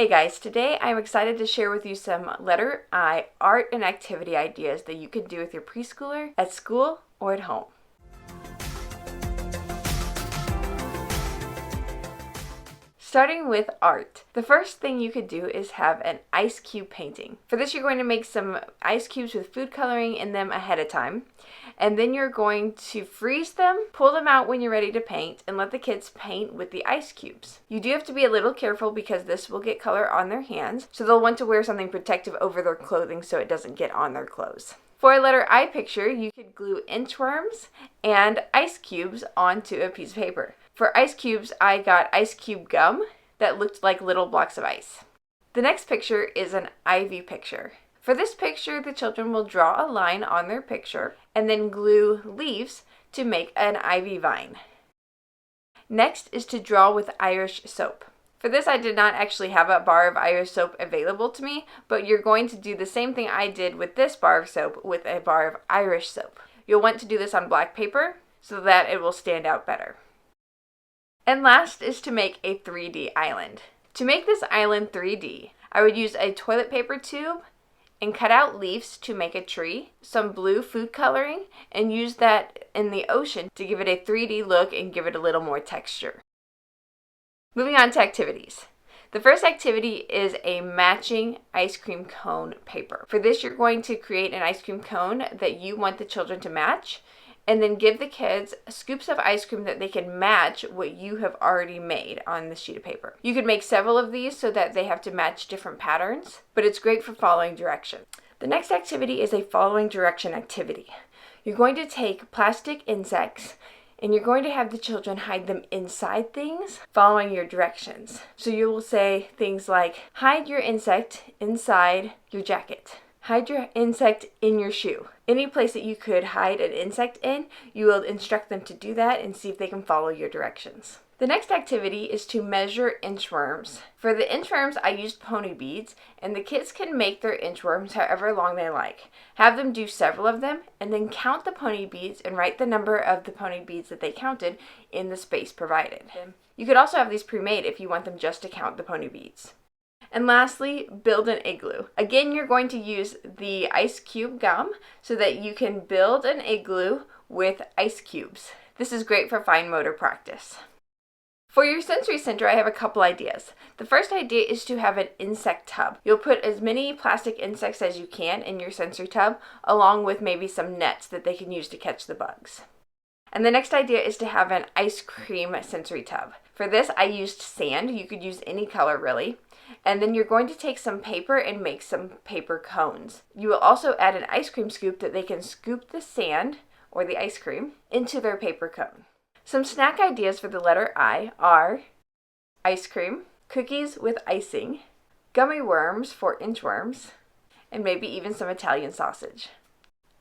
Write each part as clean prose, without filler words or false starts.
Hey guys, today I'm excited to share with you some letter I art and activity ideas that you can do with your preschooler at school or at home. Starting with art. The first thing you could do is have an ice cube painting. For this, you're going to make some ice cubes with food coloring in them ahead of time. And then you're going to freeze them, pull them out when you're ready to paint, and let the kids paint with the ice cubes. You do have to be a little careful because this will get color on their hands, so they'll want to wear something protective over their clothing so it doesn't get on their clothes. For a letter I picture, you could glue inchworms and ice cubes onto a piece of paper. For ice cubes, I got ice cube gum that looked like little blocks of ice. The next picture is an ivy picture. For this picture, the children will draw a line on their picture and then glue leaves to make an ivy vine. Next is to draw with Irish soap. For this, I did not actually have a bar of Irish soap available to me, but you're going to do the same thing I did with this bar of soap with a bar of Irish soap. You'll want to do this on black paper so that it will stand out better. And last is to make a 3D island. To make this island 3D, I would use a toilet paper tube and cut out leaves to make a tree, some blue food coloring, and use that in the ocean to give it a 3D look and give it a little more texture. Moving on to activities. The first activity is a matching ice cream cone paper. For this, you're going to create an ice cream cone that you want the children to match, and then give the kids scoops of ice cream that they can match what you have already made on the sheet of paper. You could make several of these so that they have to match different patterns, but it's great for following direction. The next activity is a following direction activity. You're going to take plastic insects and you're going to have the children hide them inside things, following your directions. So you will say things like, hide your insect inside your jacket. Hide your insect in your shoe. Any place that you could hide an insect in, you will instruct them to do that and see if they can follow your directions. The next activity is to measure inchworms. For the inchworms, I used pony beads, and the kids can make their inchworms however long they like. Have them do several of them, and then count the pony beads and write the number of the pony beads that they counted in the space provided. You could also have these pre-made if you want them just to count the pony beads. And lastly, build an igloo. Again, you're going to use the ice cube gum so that you can build an igloo with ice cubes. This is great for fine motor practice. For your sensory center, I have a couple ideas. The first idea is to have an insect tub. You'll put as many plastic insects as you can in your sensory tub, along with maybe some nets that they can use to catch the bugs. And the next idea is to have an ice cream sensory tub. For this, I used sand. You could use any color really. And then you're going to take some paper and make some paper cones. You will also add an ice cream scoop that they can scoop the sand, or the ice cream, into their paper cone. Some snack ideas for the letter I are ice cream, cookies with icing, gummy worms for inchworms, and maybe even some Italian sausage.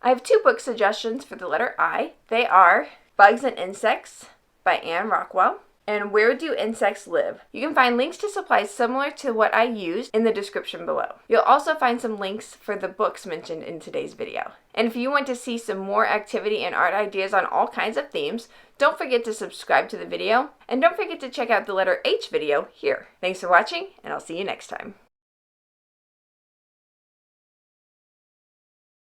I have 2 book suggestions for the letter I. They are Bugs and Insects by Anne Rockwell, and Where Do Insects Live? You can find links to supplies similar to what I used in the description below. You'll also find some links for the books mentioned in today's video. And if you want to see some more activity and art ideas on all kinds of themes, don't forget to subscribe to the video, and don't forget to check out the letter H video here. Thanks for watching, and I'll see you next time.